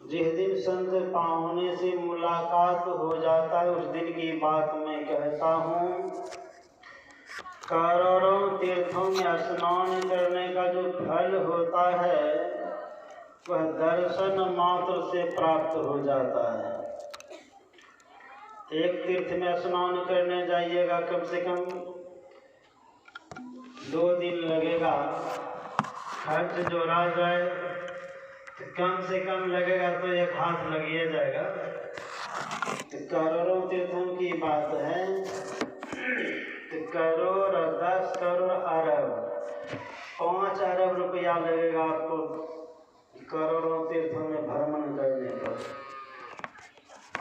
जिस दिन संत पाहुने से मुलाकात हो जाता है उस दिन की बात मैं कहता हूँ। करोड़ों तीर्थों में स्नान करने का जो फल होता है वह दर्शन मात्र से प्राप्त हो जाता है। एक तीर्थ में स्नान करने जाइएगा कम से कम 2 दिन लगेगा। खर्च जोड़ा जाए तो कम से कम लगेगा तो 1 हाथ लग ही जाएगा। तो करोड़ों तीर्थों की बात है। तो करोड़ 10 करोड़ अरब 5 अरब रुपया लगेगा आपको करोड़ों तीर्थों में भ्रमण करने पर।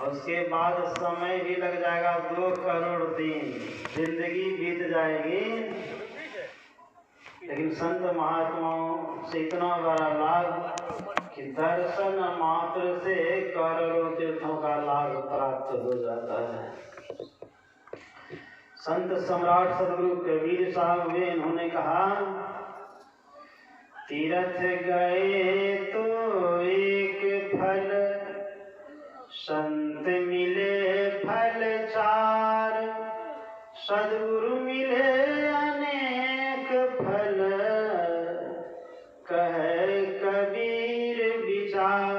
और उसके बाद समय भी लग जाएगा 2 करोड़ दिन, जिंदगी बीत जाएगी। लेकिन संत महात्माओं से इतना बड़ा लाभ कि दर्शन मात्र से करोड़ों तीर्थों का लाभ प्राप्त हो जाता है। संत सम्राट सदगुरु कबीर साहब हुए, इन्होंने कहा तीर्थ गए तो एक फल, संत मिले फल 4, सदगुरु मिले अनेक फल, कहे कबीर विचार।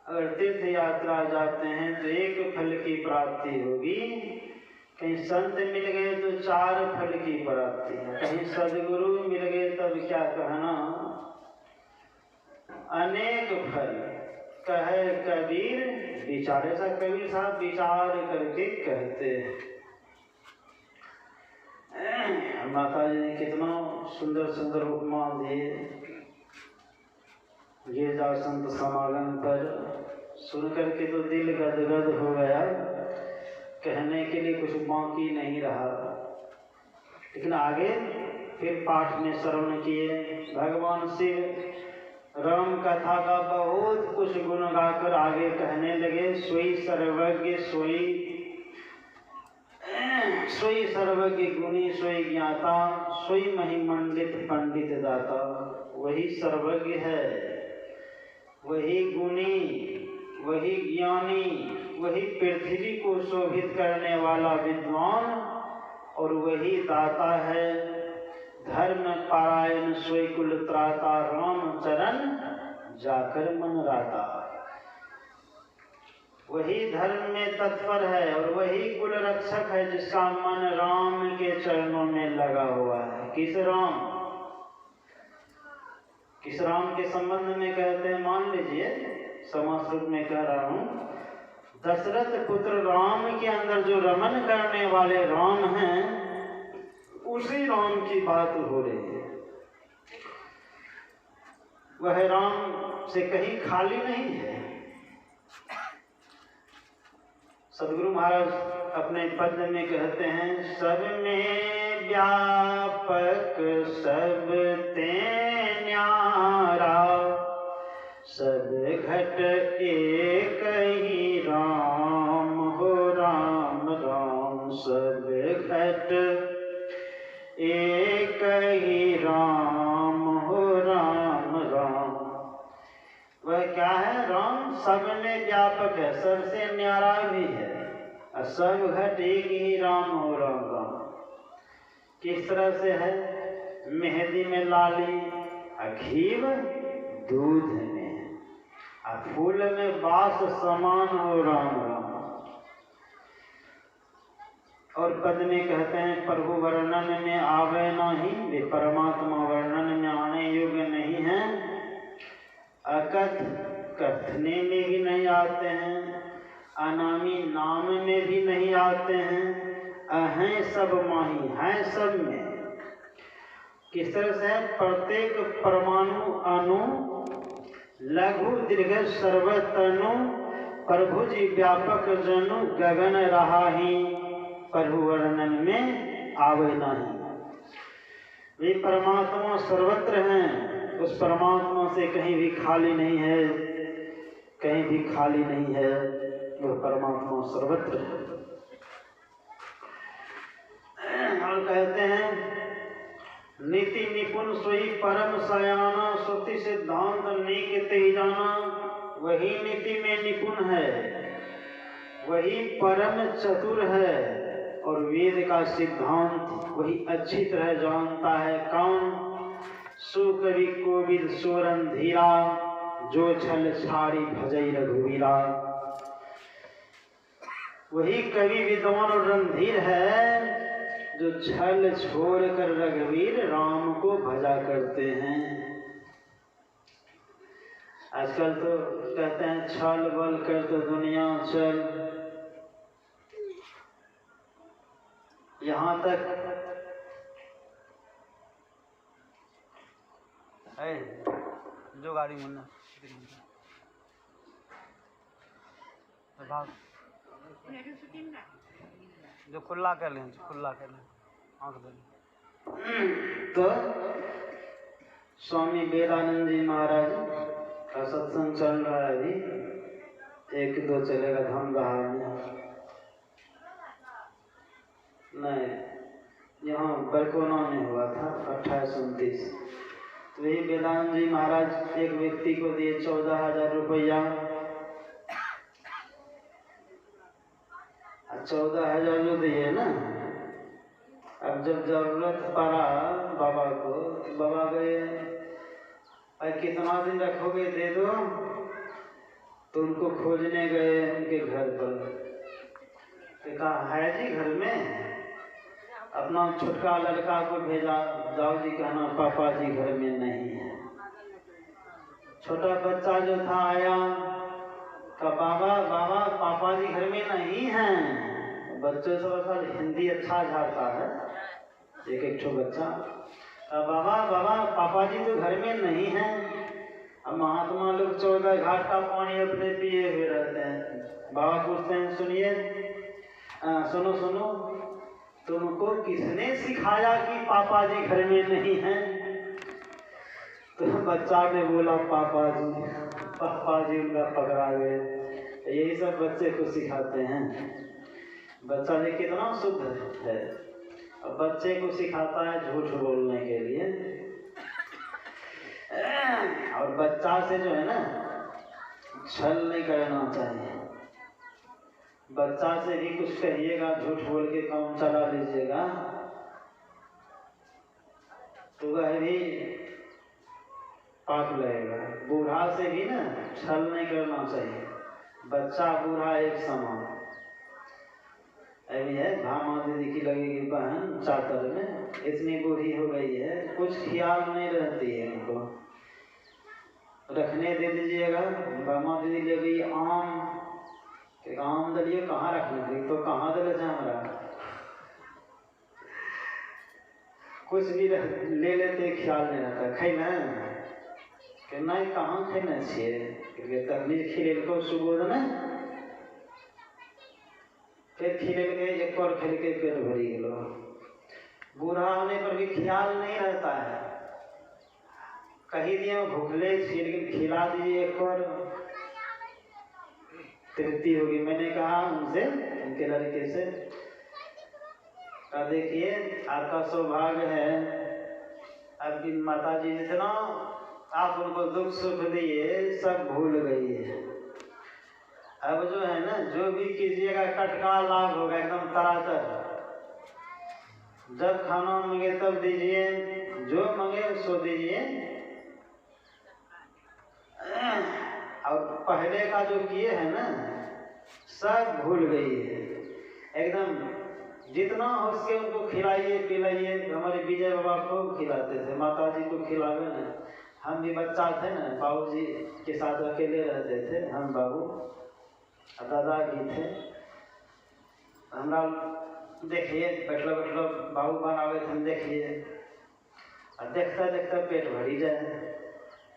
अगर तीर्थ यात्रा जाते हैं तो 1 फल की प्राप्ति होगी, कहीं संत मिल गए तो 4 फल की प्राप्ति है, कहीं सदगुरु मिल गए तब क्या कहना अनेक फल, कहे कबीर विचार। ऐसा कबीर साहब विचार करके कहते हैं। माता जी ने कितना सुंदर सुंदर उपमा दिए। ये जा संत समागम पर सुन करके तो दिल गदगद हो गया, कहने के लिए कुछ बाकी नहीं रहा। लेकिन आगे फिर पाठ में श्रवण किए, भगवान शिव राम कथा का बहुत कुछ गुण गाकर आगे कहने लगे। सोई सर्वज्ञ सोई सर्वज्ञ गुणी सोई ज्ञाता, सोई महिमंडित पंडित दाता। वही सर्वज्ञ है, वही गुणी, वही ज्ञानी, वही पृथ्वी को शोभित करने वाला विद्वान, और वही दाता है धर्म पारायण सोई कुल त्राता, राम चरण जाकर मन राता। वही धर्म में तत्पर है और वही कुल रक्षक है जिसका मन राम के चरणों में लगा हुआ है। किस राम के संबंध में कहते हैं, मान लीजिए समाश्रुत में कह रहा हूं, दशरथ पुत्र राम के अंदर जो रमन करने वाले राम हैं, उसी राम की बात हो रही है। वह राम से कहीं खाली नहीं है। सदगुरु महाराज अपने पद में कहते हैं, सब में व्यापक सब ते न्यारा, सब घट एक ही राम हो राम राम, सब घट एक ही राम हो राम राम। वह क्या है? राम सब में व्यापक है, सबसे न्यारा भी है, और सब घट एक ही राम हो राम राम। किस तरह से है? मेहंदी में लाली, घीव दूध में, फूल में बास समान हो राम राम। और पद में कहते हैं, प्रभु वर्णन में आवे नहीं, वे परमात्मा वर्णन में आने योग्य नहीं है। अकथ कथने में भी नहीं आते हैं, अनामी नाम में भी नहीं आते हैं, हैं सब माही, हैं सब में। किस तरह से? प्रत्येक परमाणु अणु लघु दीर्घ सर्वतनु, प्रभु जी व्यापक जनु, गगन रहा ही प्रभु वर्णन में आवे नहीं। वे परमात्मा सर्वत्र हैं, उस परमात्मा से कहीं भी खाली नहीं है, कहीं भी खाली नहीं है, वह परमात्मा सर्वत्र है। और कहते हैं, नीति निपुण सोई परम सयाना, सुख कोटि सिद्धांत नीति ही जाना, वही नीति में निपुण है, वही परम चतुर है और वेद का सिद्धांत वही अच्छी तरह जानता है। कौन? सो कवि कोविद सो रणधीरा, जो छल छाड़ी भजई रघुवीरा। वही कवि विद्वान और रणधीर है जो छल छोड़ कर रघुवीर राम को भजा करते हैं। आजकल तो कहते हैं छल बल कर तो दुनिया चल। यहाँ तक जो गाड़ी मुन्ना जो खुला कर लें, खुला कर लें, आँख दे। तो स्वामी वेदानंद जी महाराज का सत्संग चल रहा है अभी, 1-2 चलेगा धाम बहार में। नहीं, यहाँ बरकोना में हुआ था 28-29। तो यही वेदानंद जी महाराज एक व्यक्ति को दिए 14,000 रुपया। 14,000 जो दिए ना, अब जब जरूरत पड़ा बाबा को, बाबा गए, अरे कितना दिन रखोगे, दे दो। तो उनको खोजने गए उनके घर पर, तो कहा है जी घर में। अपना छोटका लड़का को भेजा, जाओ जी कहना पापा जी घर में नहीं है। छोटा बच्चा जो था आया, कहा बाबा बाबा पापा जी घर में नहीं हैं। बच्चे थोड़ा हिंदी अच्छा झाड़ता है, एक ठो बच्चा। बाबा बाबा पापा जी तो घर में नहीं हैं। अब महात्मा लोग 14 घाट का पानी अपने पिए हुए रहते हैं। बाबा पूछते हैं सुनिए, सुनो सुनो, तुमको किसने सिखाया कि पापा जी घर में नहीं हैं? तो बच्चा ने बोला पापा जी। पापा जी उनका पकड़ा गए। यही सब बच्चे को सिखाते हैं। बच्चा जी कितना शुद्ध है, अब बच्चे को सिखाता है झूठ बोलने के लिए। और बच्चा से जो है ना, छल नहीं करना चाहिए। बच्चा से भी कुछ कहिएगा, झूठ बोल के काम चला लीजिएगा, तो वह भी पाप लगेगा। बूढ़ा से भी ना छल नहीं करना चाहिए। बच्चा बूढ़ा एक समान। अभी है भामा दीदी की लगेगी बहन चातर में, इतनी बूढ़ी हो गई है, कुछ ख्याल नहीं रहती है उनको। रखने दे दीजिएगा। भामा दीदी ले गई आम, आम दलिए कहाँ रखने दी, तो कहाँ दे हमारा कुछ भी ले लेते, ख्याल नहीं रहता। खेना कि नहीं कहाँ खेना चाहिए, तकलीफ खिले को सुबोध न, फिर खिले के एक और खेल के पेट भरी गलो। बूढ़ा होने पर भी ख्याल नहीं रहता है। कही दिए भूखले छील के खिला दिए एक और, तृप्ति होगी। मैंने कहा उनसे, उनके लड़के से, देखिए आपका सौभाग्य है, आपकी माता जी जितना आप उनको दुख सुख दिए सब भूल गई है। अब जो है ना, जो भी कीजिएगा टटका लाभ होगा, एकदम तरातर। जब खाना मांगे तब दीजिए, जो मांगे सो दीजिए। और पहले का जो किए है ना, सब भूल गई है एकदम। जितना हो सके उनको खिलाइए पिलाइए। हमारे विजय बाबा को खिलाते थे, माता जी को खिलावे ना। हम भी बच्चा थे ना, बाबू जी के साथ अकेले रहते थे, हम बाबू दादा भी थे। हमरा देखिए बैठलो बैठलो बाबू बनावे थे, हम देखिए, और देखता देखता पेट भरी जाए।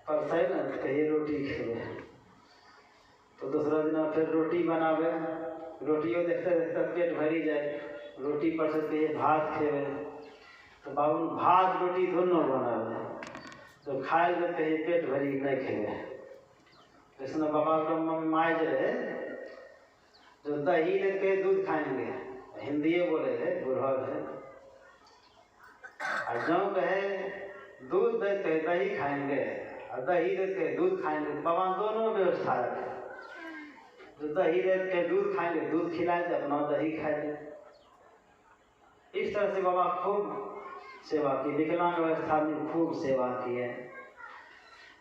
पर थे ना कहिए रोटी खेले, तो दूसरा दिन फिर रोटी बनावे, रोटियों देखते देखते पेट भरी जाए। रोटी पर से कहिए भात खेवे, तो बाबू भात रोटी दोनों बनावे, तो खाए ले कहिए पेट भरी नहीं खेवे। इसने बाबा को माए रहे जो दही लेके दूध खाएंगे, हिंदी बोले है, बूढ़ा है। और जो कहे दूध देते दही खाएंगे, दही देते के दूध खाएंगे, बाबा दोनों व्यवस्था रखे। जो दही देते के दूध खाएंगे, दूध खिलाए थे, अपना दही खाए। इस तरह से बाबा खूब सेवा की, विकलांग अवस्था में खूब सेवा की है।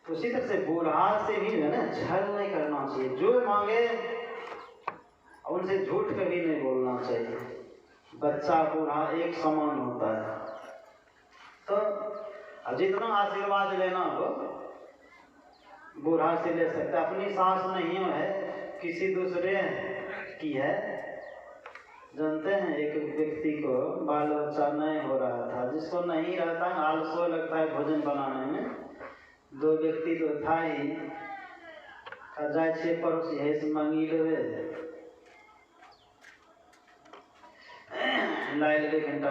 उसी तरह से बूढ़ा से भी है ना छल नहीं करना चाहिए, जो मांगे उनसे झूठ कभी नहीं बोलना चाहिए। बच्चा बूढ़ा एक समान होता है, तो जितना आशीर्वाद लेना हो बूढ़ा से ले सकते। अपनी सास नहीं है, किसी दूसरे की है। जानते हैं एक व्यक्ति को बाल बच्चा नहीं हो रहा था, जिसको नहीं रहता है आलसो लगता है भोजन बनाने में। दो व्यक्ति तो था ही, जाए छे पड़ोसी है से मांगी लेवे, लाए ले घंटा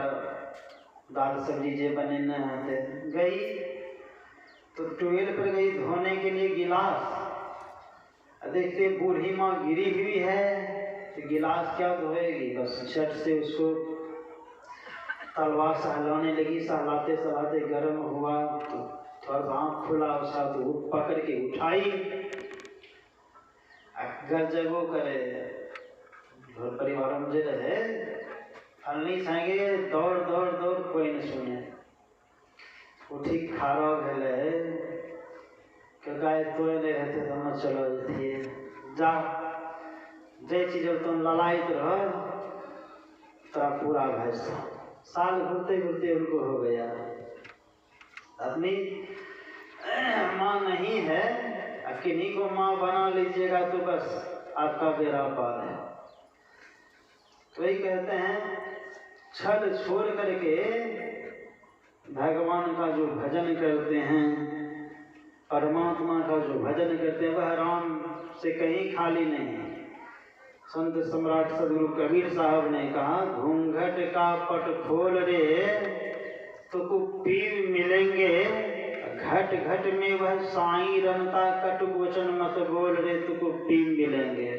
दाल सब्जी जे बने न होते। गई तो टुएल पर गई धोने के लिए गिलास, देखते बूढ़ी माँ गिरी हुई है, तो गिलास क्या धोएगी, बस झट से उसको तलवार सहलाने लगी। सहलाते सहलाते गर्म हुआ तो थोड़ा आँख खुला उसका, तो पकड़ के उठाई। घर जगो करे घर परिवार में जे रहे हलनी संगे दौड़ दौड़ दौड़, कोई न सुने। उठी खारा भेले कि गाय तो नहीं रहते तो मत चलो जैसे जा जे चीज तुम ललायत रह तेरा पूरा भैंस। साल घूरते घूरते उनको हो गया, अपनी माँ नहीं है, किन्हीं को माँ बना लीजिएगा तो बस आपका बेड़ा पार है। तो वही कहते हैं छल छोड़ करके भगवान का जो भजन करते हैं, परमात्मा का जो भजन करते हैं, वह राम से कहीं खाली नहीं। संत सम्राट सदगुरु कबीर साहब ने कहा, घूंघट का पट खोल रे तो कुप्पी मिलेंगे, घट घट में वह साईं रमता, कटु वचन मत बोल रे तो कुप्पी मिलेंगे।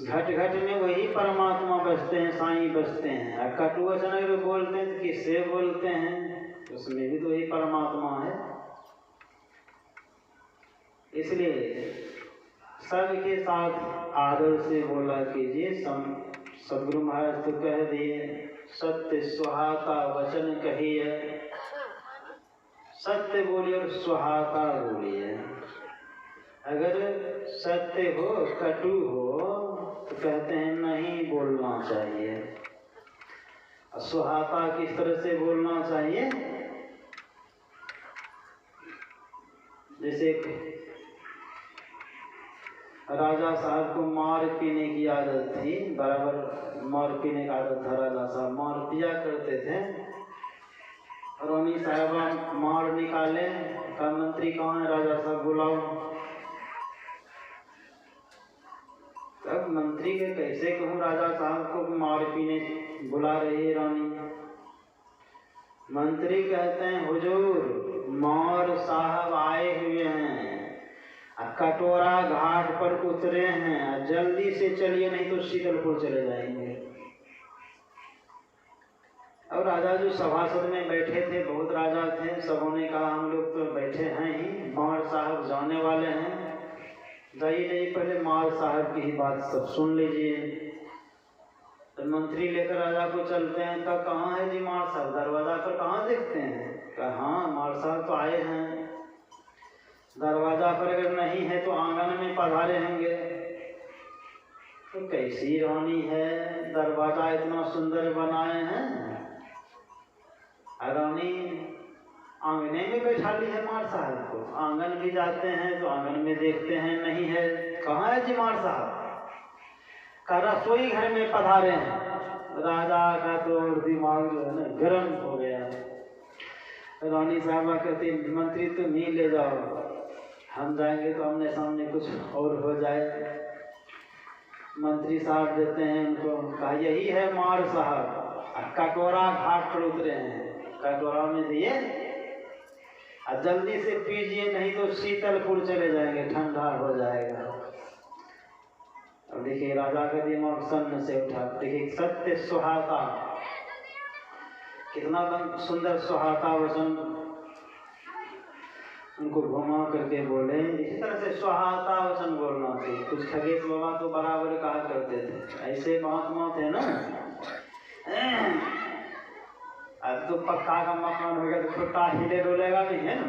घट घट में वही परमात्मा बसते हैं, साईं बसते हैं। और कटु वचन अगर बोलते हैं तो किससे बोलते हैं, उसमें भी तो वही परमात्मा है। इसलिए सबके साथ आदर से बोला कीजिए। सदगुरु महाराज तो कह दिए, सत्य सुहाता वचन कहिए, सत्य बोलिए और सुहाता बोलिए। अगर सत्य हो कटु हो तो कहते हैं नहीं बोलना चाहिए। सुहाता किस तरह से बोलना चाहिए, जैसे राजा साहब को मार पीने की आदत थी, बराबर मार पीने का आदत था। राजा साहब मार पिया करते थे। रानी साहबा मार निकाले, कहा मंत्री कहाँ है, राजा साहब बुलाओ। तब मंत्री के कैसे कहूँ राजा साहब को मार पीने बुला रही है रानी। मंत्री कहते हैं हुजूर मार साहब आए हुए हैं, कटोरा घाट पर उतरे हैं, जल्दी से चलिए नहीं तो शीतलपुर चले जाएंगे। और राजा जो सभासद में बैठे थे, बहुत राजा थे, सबों ने कहा हम लोग तो बैठे हैं ही, मार साहब जाने वाले हैं, जाइए जाइए पहले मार साहब की ही बात सब सुन लीजिए। तो मंत्री लेकर राजा को चलते हैं, कहा कहाँ है जी मार साहब, दरवाजा पर कहाँ देखते हैं। कहा हाँ मार साहब तो आए हैं, दरवाजा पर अगर नहीं है तो आंगन में पधारे होंगे। तो कैसी रानी है, दरवाजा इतना सुंदर बनाए हैं, रानी आंगने में बैठा ली है मार साहब को। आंगन भी जाते हैं तो आंगन में देखते हैं नहीं है। कहाँ है जी मार साहब, का रसोई घर में पधारे हैं। राजा का तो दिमाग जो है ना गर्म हो गया। रानी साहबा कहती मंत्री तुम ही ले जाओ, हम जाएंगे तो आमने सामने कुछ और हो जाए। मंत्री साहब देते हैं उनको, कहा यही है मार साहब, कटोरा घाट पर उतरे हैं, कटोरा में दिए और जल्दी से पीजिए नहीं तो शीतलपुर चले जाएंगे, ठंडा हो जाएगा। अब देखिए राजा का दिमाग सन्न से उठा। देखिए सत्य सुहाता, कितना सुंदर सुहाता वचन उनको घुमा करके बोले। इसी तरह से स्वाहाता वचन बोलना चाहिए। कुछ खगेश बाबा तो बराबर कहा करते थे, ऐसे महात्मा थे ना। अब तो पक्का का मकान हो गया तो खुट्टा हिले डोलेगा नहीं, है ना।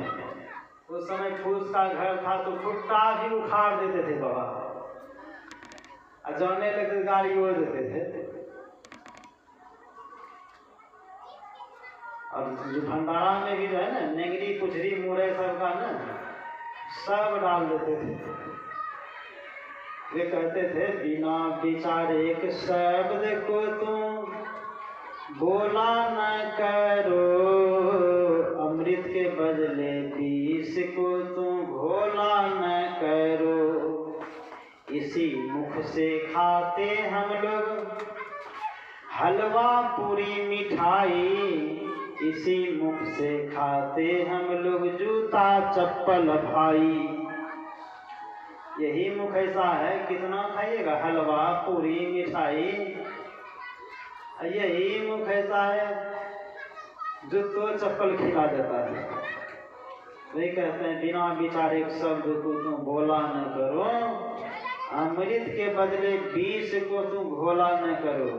उस समय फूस का घर था तो खुट्टा भी उखाड़ देते थे बाबा, और जाने लगते गाड़ी ओढ़ देते थे। और जो भंडारा में भी जो है ना, नेंगरी कुचरी मुरे सब का ना सब डाल देते थे। वे कहते थे बिना विचारे एक शब्द को तुम बोला न करो, अमृत के बदले विष को तुम घोला न करो। इसी मुख से खाते हम लोग हलवा पूरी मिठाई, इसी मुख से खाते हम लोग जूता चप्पल भाई। यही मुख ऐसा है, कितना खाइएगा हलवा पूरी मिठाई। यही मुख ऐसा है जूतो चप्पल खिला देता है। वही कहते हैं बिना विचारे शब्द को तुम बोला न करो, अमृत के बदले विष को तुम घोला न करो।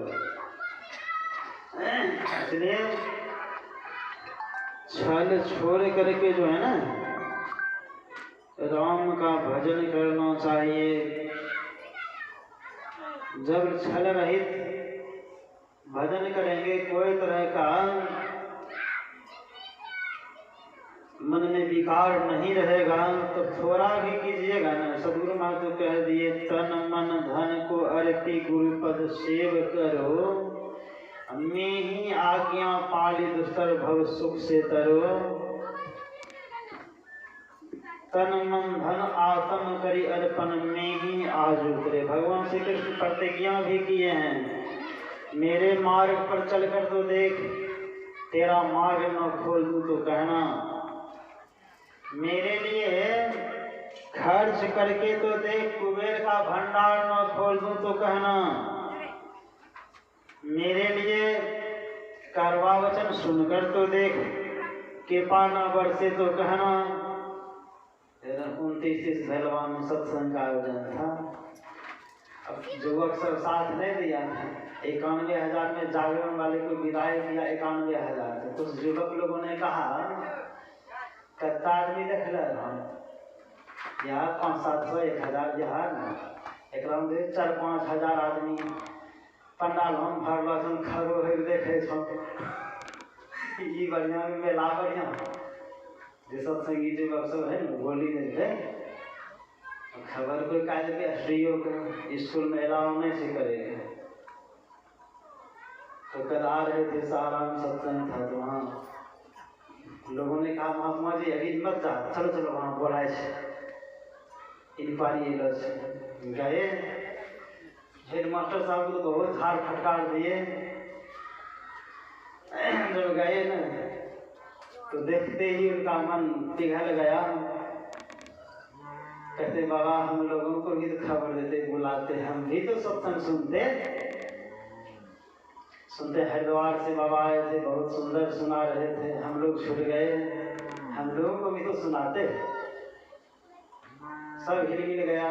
इसलिए छल छोड़ करके जो है ना राम का भजन करना चाहिए। जब छल रहित भजन करेंगे, कोई तरह का मन में विकार नहीं रहेगा, तो थोड़ा भी कीजिएगा ना। सदगुरु महाराज तो कह दिए तन मन धन को अर्पी गुरुपद सेव करो, मैं ही आज्ञा पाली दुस्तर भव सुख से तरो। तन मन धन आत्म करी अर्पण में ही आज उतरे। भगवान श्री कृष्ण प्रतिज्ञा भी किए हैं, मेरे मार्ग पर चलकर तो देख, तेरा मार्ग न खोल दूं तो कहना। मेरे लिए खर्च करके तो देख, कुबेर का भंडार न खोल दूं तो कहना। मेरे लिए करवा वचन सुनकर तो देख, कृपा न बरसे तो कहना। 29 भैलवान सत्संग का आयोजन था। अब युवक सब साथ नहीं दिया था। 91,000 में जागरण वाले को विदाई किया 91,000। तो कुछ युवक लोगों ने कहा कत्ता आदमी देख रहा यहाँ 500-700 1,000 जहाज एक 4-5 हजार आदमी पंडाल हम भरल खड़ो हो देखे बढ़िया मेला बढ़िया जे सत्संगी युवक सब है ना बोली नहीं थे। खबर कोई काज के स्त्रियों को स्कूल में अलाउ नहीं से करेगा। तो कल आ रहे थे सारा में सत्संग था, तो वहाँ लोगों ने कहा महात्मा जी अभी मत जा, चलो चलो वहाँ बोलाए इंक्वायरी गए। हेड मास्टर साहब को तो बहुत झाड़ फटकार दिए। जब गए ना तो देखते ही उनका मन पिघल गया। कहते बाबा हम लोगों को भी तो खबर देते, बुलाते, हम भी तो सत्संग सुनते। हरिद्वार से बाबा आए थे, बहुत सुंदर सुना रहे थे, हम लोग छूट गए, हम लोगों को भी तो सुनाते। सब हिल गया।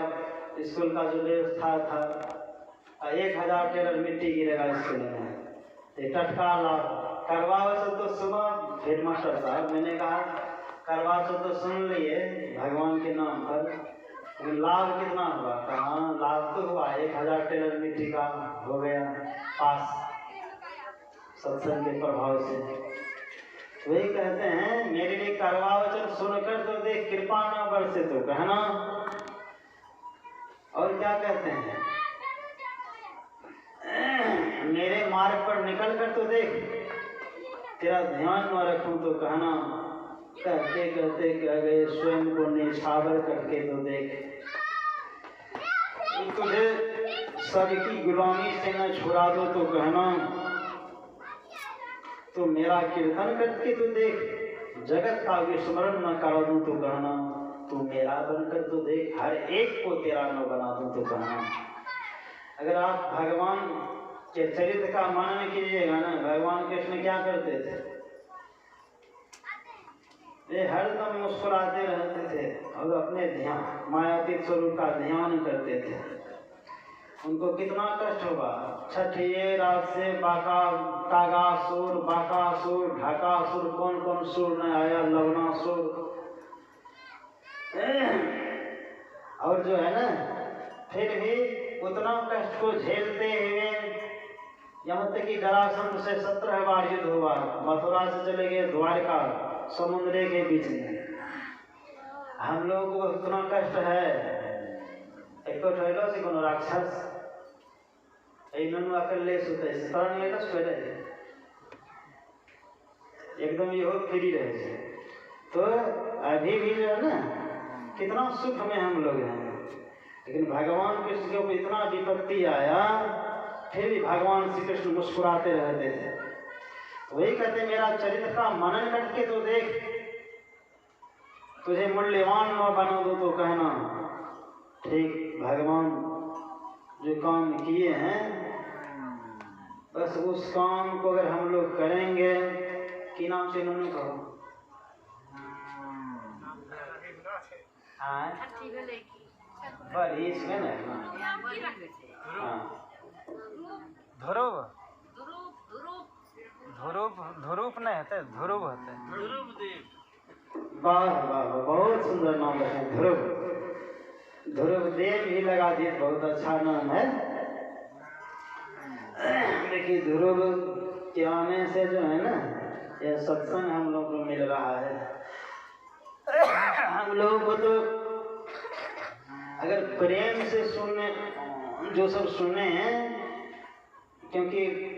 स्कूल का जो व्यवस्था था 1,000 टेलर मिट्टी गिरेगा स्कूल में, टटका लाभ करवा तो सुबह हेड मास्टर साहब मैंने कहा करवा तो सुन लिए भगवान के नाम पर, लाभ कितना हुआ? कहा लाभ तो हुआ 1,000 टेलर मिट्टी का हो गया पास सत्संग के प्रभाव से। वही कहते हैं मेरे लिए करवा वचन सुनकर तो देख, कृपा न बरसे तो कहना। और क्या कहते हैं मेरे मार्ग पर निकल कर तो देख, तेरा ध्यान न रखूं तो कहना। कहते कहते कह गए स्वयं को निछावर करके तो देख, तुझे सबकी गुलामी से न छुड़ा दो तो कहना। तो मेरा कीर्तन करके तो देख, जगत का विस्मरण न करा दूं तो कहना। तू मेरा बनकर तो देख, हर एक को तेरा न बना दूं तो कहना। अगर आप भगवान के चरित्र का मनन कीजिएगा ना, भगवान कृष्ण क्या करते थे? वे हरदम मुस्कुराते रहते थे और अपने ध्यान मायातीत स्वरूप का ध्यान करते थे। उनको कितना कष्ट होगा। छठिए रात से कागासुर, बाकासुर, ढाकासुर, कौन कौन सुर न आया, लवणासुर। और जो है ना, फिर भी उतना कष्ट को झेलते हुए यहाँ तक कि जरासंध से 17 बार युद्ध हुआ। मथुरा से चले गए द्वारका, समुद्र के बीच में। हम लोगों को उतना कष्ट है। एक तो ठहलो से कोनो राक्षस अकेले सुते एकदम ये हो फ्री रहे। तो अभी भी जो है ना, कितना सुख में हम लोग हैं, लेकिन भगवान कृष्ण के ऊपर इतना विपत्ति आया, फिर भी भगवान श्री कृष्ण मुस्कुराते रहते थे। वही कहते, मेरा चरित्र का मनन करके तो देख, तुझे मूल्यवान न बना दो तो कहना। ठीक, भगवान जो काम किए हैं, बस उस काम को अगर हम लोग करेंगे, कि नाम से इन्होंने कहो बड़ी इसमें ना ध्रुव ध्रुव नहीं होते, ध्रुव होते। वाह वाह, बहुत सुंदर नाम रखे, ध्रुव। ध्रुव देव भी लगा दिए, बहुत अच्छा नाम है। देखिए, ध्रुव के आने से जो है ना, यह सत्संग हम लोग को मिल रहा है। हम लोगों को तो अगर प्रेम से सुनने, जो सब सुने, क्योंकि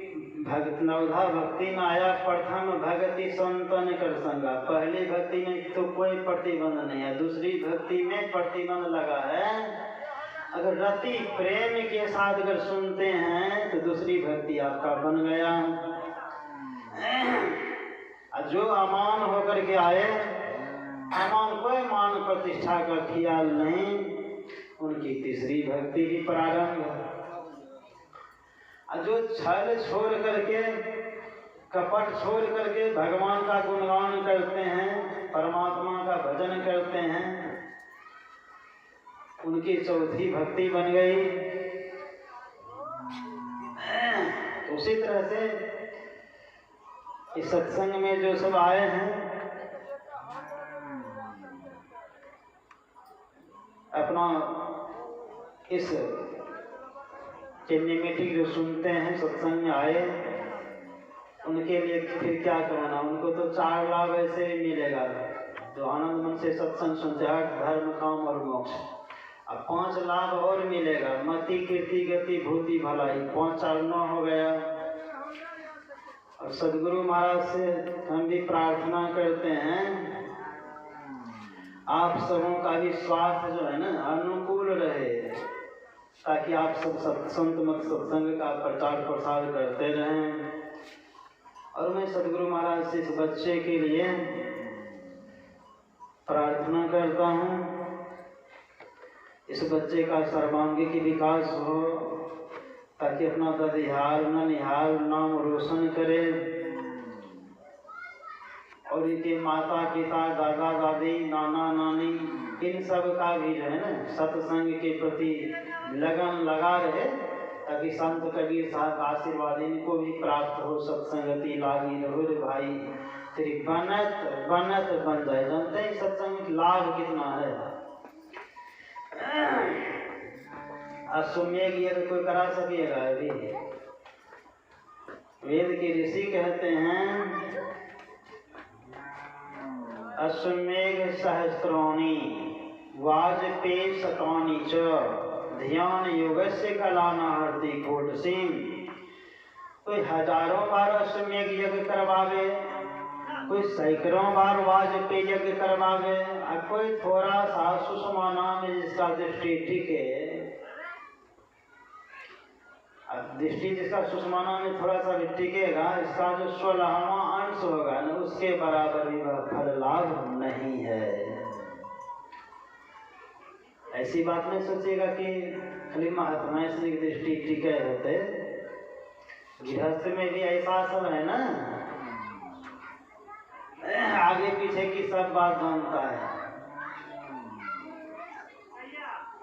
नवधा भक्ति में आया प्रथम भक्ति संतन कर संगा। पहली भक्ति में तो कोई प्रतिबंध नहीं है, दूसरी भक्ति में प्रतिबंध लगा है। अगर रति प्रेम के साथ अगर सुनते हैं तो दूसरी भक्ति आपका बन गया। जो अमान होकर के आए, अमान कोई मान प्रतिष्ठा का ख्याल नहीं, उनकी तीसरी भक्ति भी प्रारंभ है। जो छल छोड़ करके, कपट छोड़ करके भगवान का गुणगान करते हैं, परमात्मा का भजन करते हैं, उनकी चौथी भक्ति बन गई। उसी तरह से इस सत्संग में जो सब आए हैं, अपना इस सिनेमेटिक जो सुनते हैं, सत्संग में आए, उनके लिए फिर क्या कहना। उनको तो 4 लाभ ऐसे ही मिलेगा, जो आनंद मन से सत्संग सुनते हैं, धर्म, काम और मोक्ष। अब 5 लाभ और मिलेगा, मति, कीर्ति, गति, भूति, भलाई। 5 4 9 हो गया। और सदगुरु महाराज से हम भी प्रार्थना करते हैं, आप सबों का भी स्वास्थ्य जो है ना अनुकूल रहे, ताकि आप सब संत मत सत्संग का प्रचार प्रसार करते रहें। और मैं सदगुरु महाराज से इस बच्चे के लिए प्रार्थना करता हूँ, इस बच्चे का सर्वांगीण विकास हो, ताकि अपना ददिहाल ननिहाल नाम रोशन करे, और इनके माता पिता, दादा दादी, नाना नानी, इन सब का भी जो है ना सत्संग के प्रति लगन लगा रहे, ताकि संत कबीर साहब का आशीर्वाद इनको भी प्राप्त हो। सत्संगति लागी रहो रे भाई, तेरी बनत बनत बन जाए। जानते हैं सत्संग लाभ कितना है। अश्वमेघ यज्ञ कोई करा सकेगा अभी? वेद के ऋषि कहते हैं, अश्वमेघ सहस्त्राणि वाजपेय शतानि च ध्यान योगस्य कलाना हरति कोटसीम। कोई हजारों बार अश्वमेघ यज्ञ करवावे, कोई सैकड़ों बार वाजपेय यज्ञ करवावे, और कोई थोड़ा सा सुषमा नाम जिसका दृष्टि टिके, दृष्टि जिसका सुषमाना में थोड़ा सा भी टिकेगा, इसका जो 16वां अंश होगा ना, उसके बराबर भी वह फल लाभ नहीं है। ऐसी बात नहीं सोचिएगा कि खाली महात्मा से दृष्टि टिके होते, गृहस्थ में भी ऐसा सब है ना। आगे पीछे की सब बात जानता है।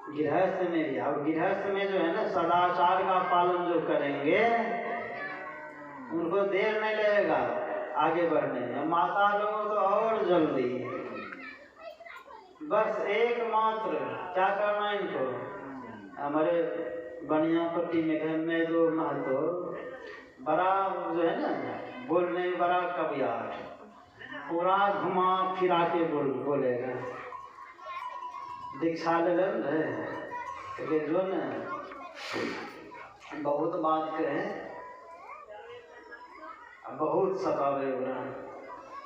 गृहस्थ में भी, और गृहस्थ में जो है ना सदाचार का पालन जो करेंगे उनको देर नहीं लगेगा आगे बढ़ने में। माता लोगों तो और जल्दी, बस एकमात्र क्या करना है इनको। हमारे बनियापट्टी में घर में दो महतो बड़ा जो है ना बोलने में बड़ा कवियार, पूरा घुमा फिरा के बोलेगा। दीक्षा ले रहे जो न बहुत बात कहे, बहुत सतावे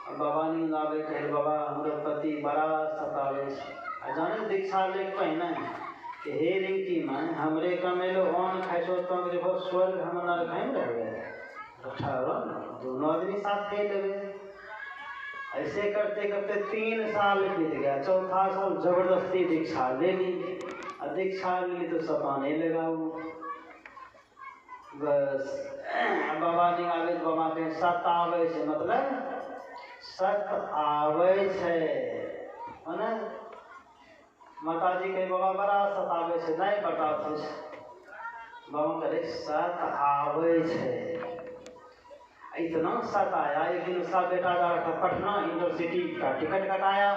बाबा नींद आवे कहे बाबा हमरो पति बड़ा सतावे। जाने दीक्षा ले पहिने कि हे रिंकी माँ हमरे कमेलो ओन खाइछो तुम देखो स्वर्ग हम नरक में रहबे, दोनों आदमी साथ खेल लेवे। ऐसे करते करते 3 साल बीत गया, चौथा साल जबरदस्ती दीक्षा ले ली। दीक्षा ली तो सताने लगा वो। बस बाबा जी आवे तो बाबा के सत आवे से मतलब सत आवे छे है। माता जी कहे बाबा बड़ा सत आवे छे, नहीं बताते बाबा करे सत आवे छे। इतना सत आया, एक दिन उसका बेटा जा रहा था पटना, इंटरसिटी का टिकट कटाया।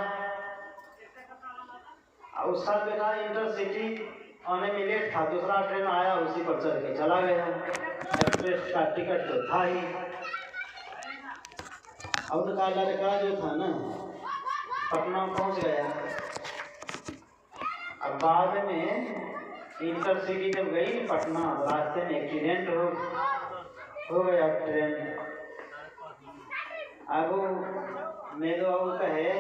उसका बेटा इंटरसिटी आने में लेट था, दूसरा ट्रेन आया उसी पर चढ़ के चला गया। एक्सप्रेस का टिकट तो था ही। और उनका लड़का जो था ना पटना पहुंच गया। अब बाद में इंटरसिटी जब गई पटना, रास्ते में एक्सीडेंट हो गया ट्रेन। अब मेरे बाबू कहे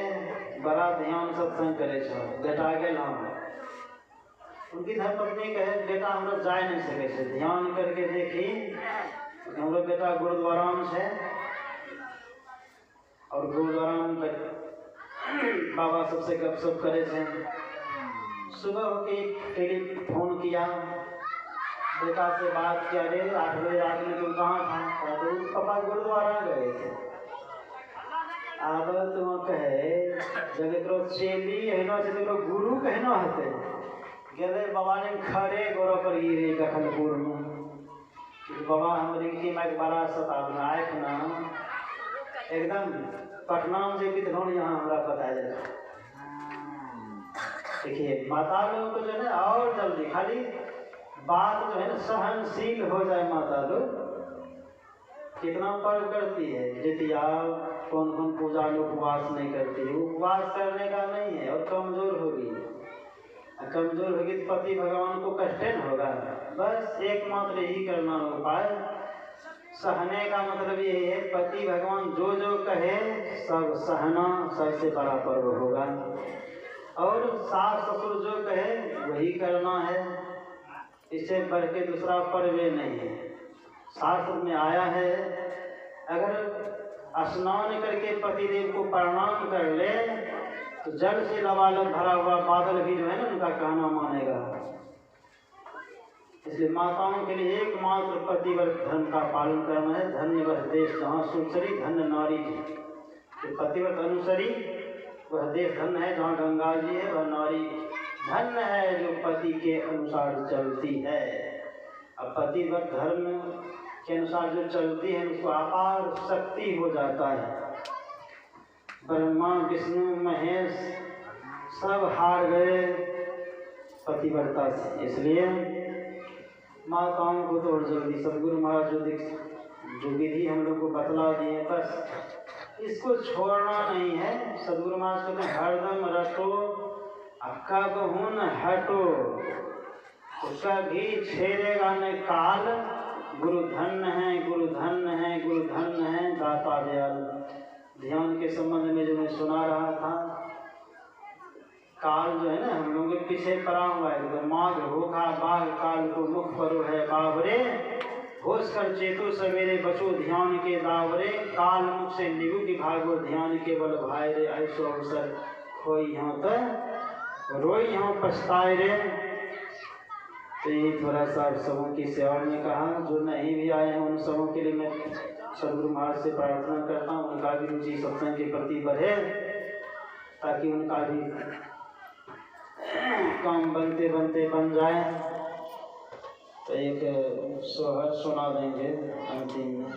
बड़ा ध्यान सत्संग करे छो, बेटा गेल हम। उनकी धर्मपत्नी कहे बेटा हमरा जाए नहीं सके छे, ध्यान करके देखी हमरो बेटा गुरुद्वारा में छे और गुरुद्वारा में बाबा सबसे गपशप करे छे। सुबह होके टेलीफोन किया, बेटा से बात किया, रे 8 बजे रात में तुम कहाँ था? तो पापा गुरुद्वारा गए थे। अब तुम कहे जब एक चेली है तो गुरु कहना हते गए बाबा ने खड़े गोरा पर गिरे गखनपुर में। बाबा हमारी की मैं बड़ा सतावना आए ना एकदम पटना में जो भी तो यहाँ हमारा पता जाए। देखिए माता लोग तो जो है और जल्दी खाली बात जो है ना सहनशील हो जाए। माता लोग कितना पर्व करती है, जितिया कौन कौन पूजा लोग उपवास नहीं करती है, उपवास करने का नहीं है। और कमजोर होगी तो पति भगवान को कष्ट न होगा। बस एकमात्र यही करना उपाय, सहने का मतलब ये है पति भगवान जो जो कहे सब सहना सबसे बड़ा पर्व होगा। और सास ससुर जो कहे वही करना है, इससे बढ़ के दूसरा पर्व नहीं है। शास्त्र में आया है अगर स्नान करके पतिदेव को प्रणाम कर ले तो जल से लबालब भरा हुआ बादल भी जो है ना उनका कहना मानेगा। इसलिए माताओं के लिए एकमात्र पतिव्रत धर्म का पालन करना है। धन्य वह देश जहाँ सुसरी धन्य नारी थी। तो पतिव्रत अनुसरी वह देश धन्य है जहाँ गंगा जी है, वह नारी धन्य है जो पति के अनुसार चलती है। अब पतिव्रत धर्म के अनुसार जो चलती है उसको अपार शक्ति हो जाता है। ब्रह्मा विष्णु महेश सब हार गए पतिव्रता से। इसलिए माताओं को तो और जल्दी सदगुरु महाराज जो विधि हम लोग को बतला दिए बस इसको छोड़ना नहीं है। सदगुरु महाराज कहते हैं हरदम रटो अक्का बहुन हटो, उसका भी छेड़ेगा न काल। गुरु धन्य है गुरु धन्य है गुरु धन्य है दाता दयालु। ध्यान के संबंध में जो मैं सुना रहा था, काल जो है ना हम लोगों के पीछे पड़ा हुआ है। तो माघ होगा बाघ काल को मुख परो है बावरे, होश कर चेतु सवेरे बचो ध्यान के दावरे। काल मुख से निगु की भागो ध्यान के बल भाई रे, ऐसो अवसर खोई यहाँ तक रोई यहाँ पछताए रे। तो ये थोड़ा सा सबों की सेवा में कहा, जो नहीं भी आए हैं उन सबों के लिए मैं सदगुरु महाराज से प्रार्थना करता हूँ उनका भी रुचि सत्संग के प्रति बढ़े, ताकि उनका भी काम बनते बनते बन जाए। तो एक सोहर सुना देंगे अंतिम में।